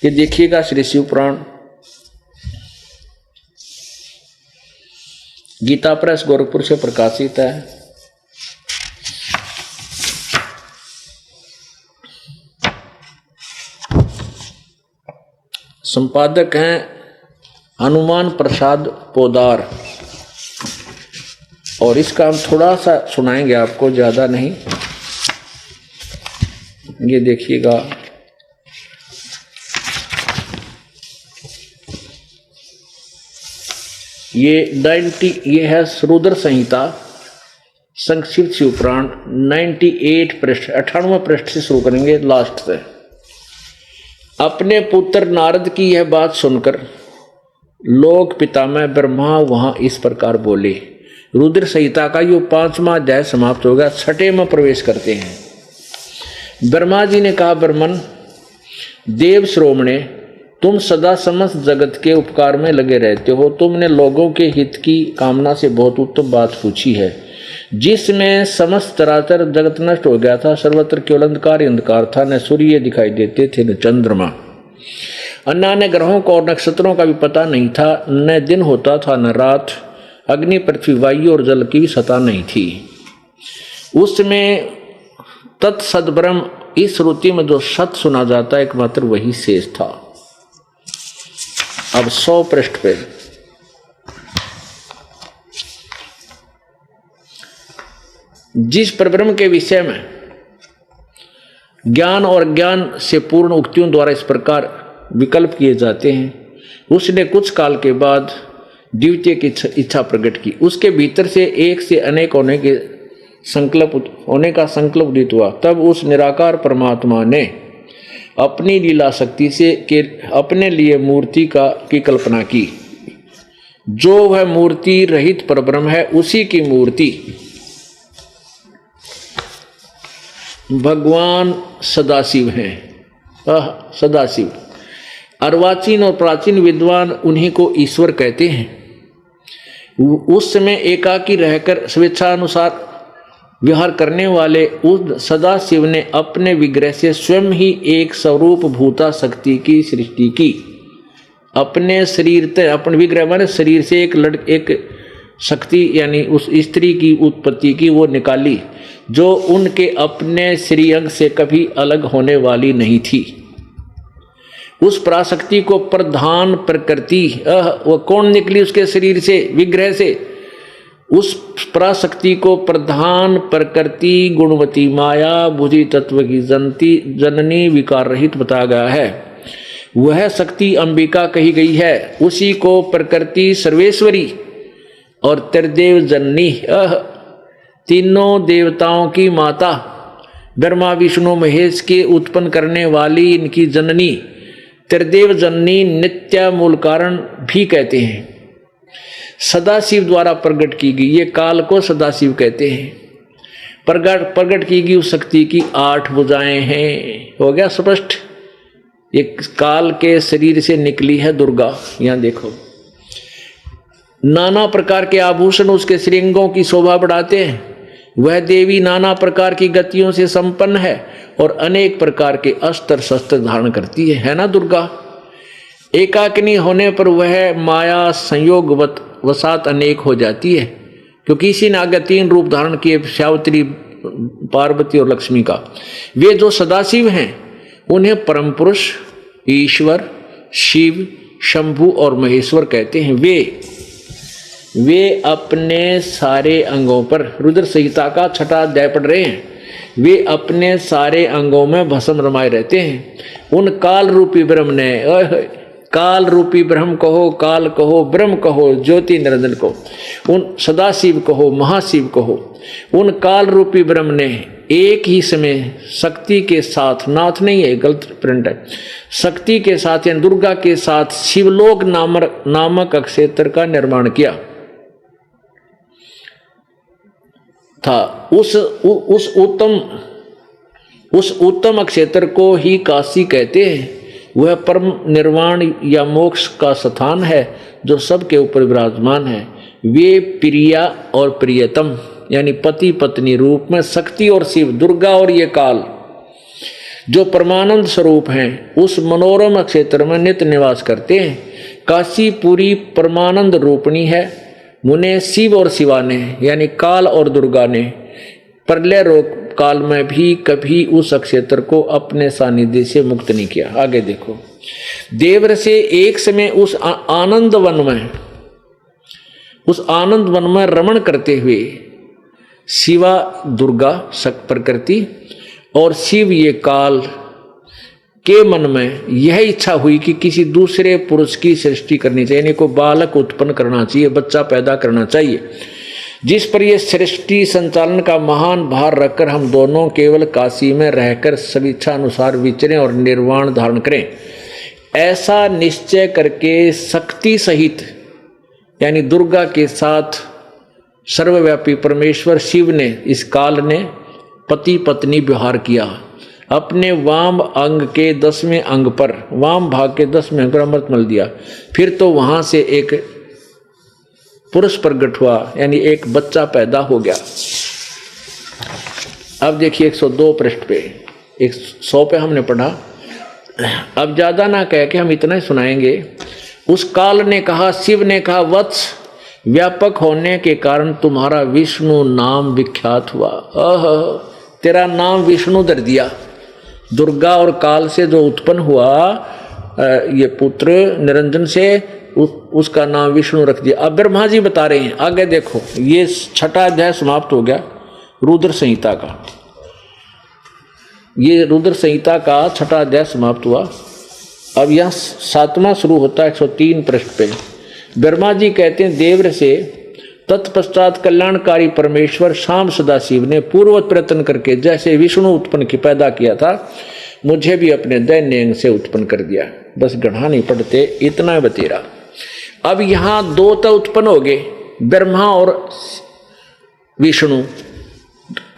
ये देखिएगा श्री शिव पुराण, गीता प्रेस गोरखपुर से प्रकाशित है। संपादक हैं हनुमान प्रसाद पोदार, और इसका हम थोड़ा सा सुनाएंगे आपको, ज्यादा नहीं। ये देखिएगा, ये है रुद्र संहिता संक्षिप्त शिवपुराण 98 पृष्ठ 98 पृष्ठ से शुरू करेंगे लास्ट से। अपने पुत्र नारद की यह बात सुनकर लोक पितामह ब्रह्मा वहां इस प्रकार बोले। रुद्र संहिता का यो 5वां अध्याय समाप्त होगा, 6ठे में प्रवेश करते हैं। ब्रह्मा जी ने कहा, ब्रह्मन देव श्रोमणे, तुम सदा समस्त जगत के उपकार में लगे रहते हो। तुमने लोगों के हित की कामना से बहुत उत्तम बात पूछी है। जिसमें समस्त चराचर जगत नष्ट हो गया था, सर्वत्र केवल अंधकार ही अंधकार था, न सूर्य दिखाई देते थे न चंद्रमा, अन्य ग्रहों को और नक्षत्रों का भी पता नहीं था, न दिन होता था न रात, अग्नि पृथ्वी वायु और जल की भी सत्ता नहीं थी। उसमें तत्सद ब्रह्म, इस श्रुति में जो सत सुना जाता एकमात्र वही शेष था। अब 100 पृष्ठ पे जिस परब्रह्म के विषय में ज्ञान और ज्ञान से पूर्ण उक्तियों द्वारा इस प्रकार विकल्प किए जाते हैं, उसने कुछ काल के बाद द्वितीय की इच्छा प्रकट की। उसके भीतर से एक से अनेक होने का संकल्प उदित हुआ। तब उस निराकार परमात्मा ने अपनी लीला शक्ति से अपने लिए मूर्ति की कल्पना की। जो वह मूर्ति रहित परब्रह्म है, उसी की मूर्ति भगवान सदाशिव हैं। सदाशिव अर्वाचीन और प्राचीन विद्वान उन्हीं को ईश्वर कहते हैं। उस समय एकाकी रहकर स्वेच्छानुसार व्यवहार करने वाले उस सदाशिव ने अपने विग्रह से स्वयं ही एक स्वरूप भूता शक्ति की सृष्टि की। अपने शरीर अपने विग्रह माने शरीर से एक शक्ति यानी उस स्त्री की उत्पत्ति की वो निकाली, जो उनके अपने श्रीअंग से कभी अलग होने वाली नहीं थी। उस पराशक्ति को प्रधान प्रकृति, वो कौन निकली उसके शरीर से, विग्रह से? उस पराशक्ति को प्रधान प्रकृति गुणवती माया बुद्धि तत्व की जननी विकार रहित बताया गया है। वह शक्ति अंबिका कही गई है। उसी को प्रकृति सर्वेश्वरी और त्रिदेव जननी, तीनों देवताओं की माता, ब्रह्मा विष्णु महेश के उत्पन्न करने वाली इनकी जननी त्रिदेव जननी नित्य मूल कारण भी कहते हैं। सदाशिव द्वारा प्रकट की गई, ये काल को सदाशिव कहते हैं। प्रकट की गई उस शक्ति की 8 भुजाएं हैं। हो गया स्पष्ट? एक काल के शरीर से निकली है दुर्गा। यहां देखो, नाना प्रकार के आभूषण उसके श्रृंगों की शोभा बढ़ाते हैं। वह देवी नाना प्रकार की गतियों से संपन्न है और अनेक प्रकार के अस्त्र शस्त्र धारण करती है ना दुर्गा? एकाकिनी होने पर वह माया संयोग वसात अनेक हो जाती है, क्योंकि इसी ने आगे 3 रूप धारण किए, सावित्री, पार्वती और लक्ष्मी का। वे जो सदाशिव हैं उन्हें परम पुरुष, ईश्वर, शिव, शंभु और महेश्वर कहते हैं। वे अपने सारे अंगों पर, रुद्र संहिता का 6ठा अध्याय पढ़ रहे हैं, वे अपने सारे अंगों में भस्म रमाए रहते हैं। उन काल रूपी ब्रह्म ने, काल रूपी ब्रह्म कहो, काल कहो, ब्रह्म कहो, ज्योति निरंजन को, उन सदाशिव कहो, महाशिव कहो, उन काल रूपी ब्रह्म ने एक ही समय शक्ति के साथ, नाथ नहीं है, गलत प्रिंट है, शक्ति के साथ यानी दुर्गा के साथ शिवलोक नामक क्षेत्र का निर्माण किया था। उस उत्तम क्षेत्र को ही काशी कहते हैं। वह परम निर्वाण या मोक्ष का स्थान है जो सबके ऊपर विराजमान है। वे प्रिया और प्रियतम यानी पति पत्नी रूप में शक्ति और शिव, दुर्गा और ये काल जो परमानंद स्वरूप हैं, उस मनोरम क्षेत्र में नित्य निवास करते हैं। काशी पूरी परमानंद रूपणी है। मुने शिव और शिवा ने यानी काल और दुर्गा ने प्रलय रोग काल में भी कभी उस क्षेत्र को अपने सानिध्य से मुक्त नहीं किया। आगे देखो, देवर से एक समय उस आनंद वन में रमण करते हुए शिवा दुर्गा शक प्रकृति और शिव ये काल के मन में यह इच्छा हुई कि किसी दूसरे पुरुष की सृष्टि करनी चाहिए, यानी को बालक उत्पन्न करना चाहिए, बच्चा पैदा करना चाहिए। जिस पर यह सृष्टि संचालन का महान भार रखकर हम दोनों केवल काशी में रहकर स्वेच्छा अनुसार विचरें और निर्वाण धारण करें, ऐसा निश्चय करके शक्ति सहित यानी दुर्गा के साथ सर्वव्यापी परमेश्वर शिव ने इस काल ने पति पत्नी व्यवहार किया। अपने वाम अंग के 10वें अंग पर, वाम भाग के 10वें अंग पर अमृत मल दिया। फिर तो वहां से एक पुरुष प्रकट हुआ, यानी एक बच्चा पैदा हो गया। अब देखिए 102 पृष्ठ पे, 100 पे हमने पढ़ा। अब ज्यादा ना कह के हम इतना ही सुनाएंगे। उस काल ने कहा, शिव ने कहा, वत्स व्यापक होने के कारण तुम्हारा विष्णु नाम विख्यात हुआ। तेरा नाम विष्णु धर दिया। दुर्गा और काल से जो उत्पन्न हुआ ये पुत्र निरंजन से, उसका नाम विष्णु रख दिया। अब ब्रह्मा जी बता रहे हैं, आगे देखो, ये 6ठा अध्याय समाप्त हो गया रुद्र संहिता का। ये रुद्र संहिता का 6ठा अध्याय समाप्त हुआ। अब यहाँ 7वां शुरू होता है 103 पृष्ठ पे। ब्रह्मा जी कहते हैं देवर से, तत्पश्चात कल्याणकारी परमेश्वर शाम सदाशिव ने पूर्ववत प्रयत्न करके जैसे विष्णु उत्पन्न की पैदा किया था, मुझे भी अपने दैन्य अंग से उत्पन्न कर दिया। बस गढ़ा नहीं पढ़ते, इतना बतेरा। अब यहाँ 2 तो उत्पन्न हो गए, ब्रह्मा और विष्णु,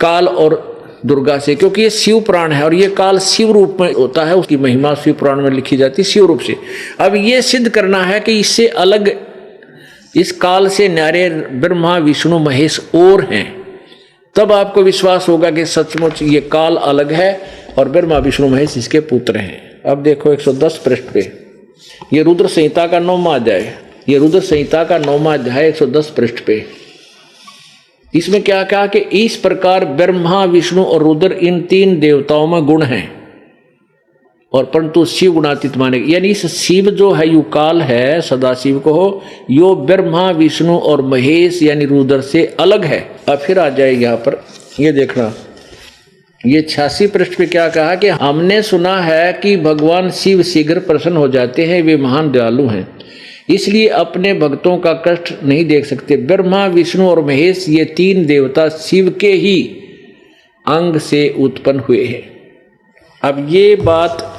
काल और दुर्गा से, क्योंकि ये शिव प्राण है और ये काल शिव रूप में होता है। उसकी महिमा शिव पुराण में लिखी जाती है शिव रूप से। अब ये सिद्ध करना है कि इससे अलग, इस काल से न्यारे ब्रह्मा विष्णु महेश और हैं, तब आपको विश्वास होगा कि सचमुच ये काल अलग है और ब्रह्मा विष्णु महेश इसके पुत्र हैं। अब देखो 110 पृष्ठ पे, ये रुद्र संहिता का 9वां अध्याय, ये रुद्र संहिता का 9वां अध्याय 110 पृष्ठ पे। इसमें क्या कहा कि इस प्रकार ब्रह्मा विष्णु और रुद्र इन 3 देवताओं में गुण हैं और परंतु शिव गुणातीत माने, यानी इस शिव जो है यू काल है सदाशिव को, यो ब्रह्मा विष्णु और महेश यानी रुद्र से अलग है। अब फिर आ जाए यहाँ पर, ये देखना, ये 86 पृष्ठ पे क्या कहा कि हमने सुना है कि भगवान शिव शीघ्र प्रसन्न हो जाते हैं, वे महान दयालु हैं, इसलिए अपने भक्तों का कष्ट नहीं देख सकते। ब्रह्मा विष्णु और महेश ये 3 देवता शिव के ही अंग से उत्पन्न हुए हैं। अब ये बात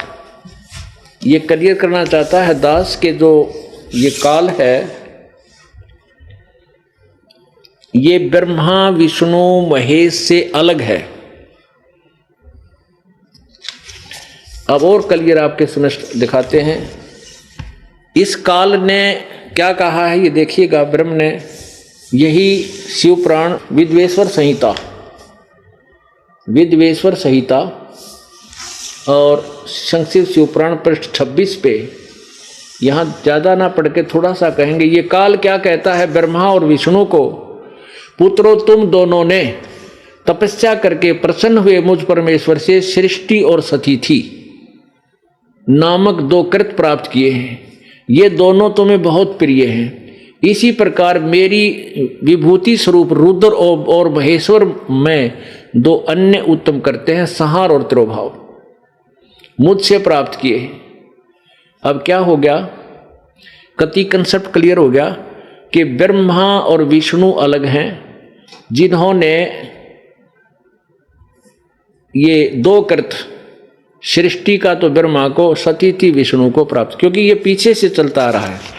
ये क्लियर करना चाहता है दास के जो ये काल है, ये ब्रह्मा विष्णु महेश से अलग है। अब और क्लियर आपके समक्ष दिखाते हैं। इस काल ने क्या कहा है ये देखिएगा। ब्रह्म ने यही शिव पुराण विद्वेश्वर संहिता और संक्षिप्त शिव पुराण पृष्ठ 26 पे, यहाँ ज़्यादा ना पढ़ के थोड़ा सा कहेंगे। ये काल क्या कहता है ब्रह्मा और विष्णु को, पुत्रों तुम दोनों ने तपस्या करके प्रसन्न हुए मुझ परमेश्वर से सृष्टि और सतिथि नामक 2 कृत प्राप्त किए हैं। ये दोनों तुम्हें बहुत प्रिय हैं। इसी प्रकार मेरी विभूति स्वरूप रुद्र और महेश्वर में 2 अन्य उत्तम करते हैं, संहार और तिरोभाव, मुझसे प्राप्त किए। अब क्या हो गया, कति कंसेप्ट क्लियर हो गया कि ब्रह्मा और विष्णु अलग हैं, जिन्होंने ये 2 कृत, सृष्टि का तो ब्रह्मा को, सतिथि विष्णु को प्राप्त, क्योंकि ये पीछे से चलता आ रहा है।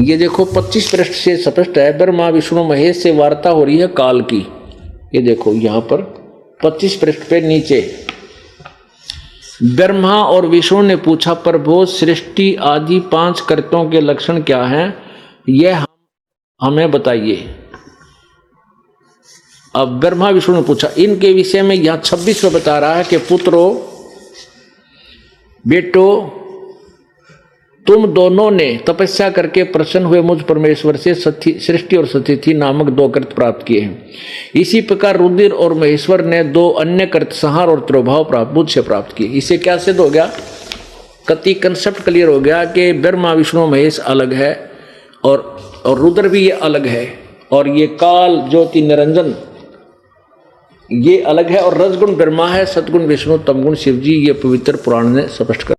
ये देखो 25 पृष्ठ से स्पष्ट है, ब्रह्मा विष्णु महेश से वार्ता हो रही है काल की। ये देखो यहाँ पर 25 पृष्ठ पे नीचे, ब्रह्मा और विष्णु ने पूछा, प्रभु सृष्टि आदि 5 कृत्यों के लक्षण क्या हैं, यह हमें बताइए। अब ब्रह्मा विष्णु ने पूछा, इनके विषय में यहाँ 26 में बता रहा है कि पुत्रो, बेटो, तुम दोनों ने तपस्या करके प्रसन्न हुए मुझ परमेश्वर से सृष्टि और सतिथि नामक 2 कृत प्राप्त किए हैं। इसी प्रकार रुद्र और महेश्वर ने 2 अन्य कृत, संहार और तिरोभाव प्राप्त मुझ से प्राप्त किए। इससे क्या सिद्ध हो गया? कति कंसेप्ट क्लियर हो गया कि ब्रह्मा विष्णु महेश अलग है और रुद्र भी ये अलग है, और ये काल ज्योति निरंजन ये अलग है, और रजगुण ब्रह्मा है, सतगुण विष्णु, तमगुण शिव जी, ये पवित्र पुराण ने स्पष्ट कर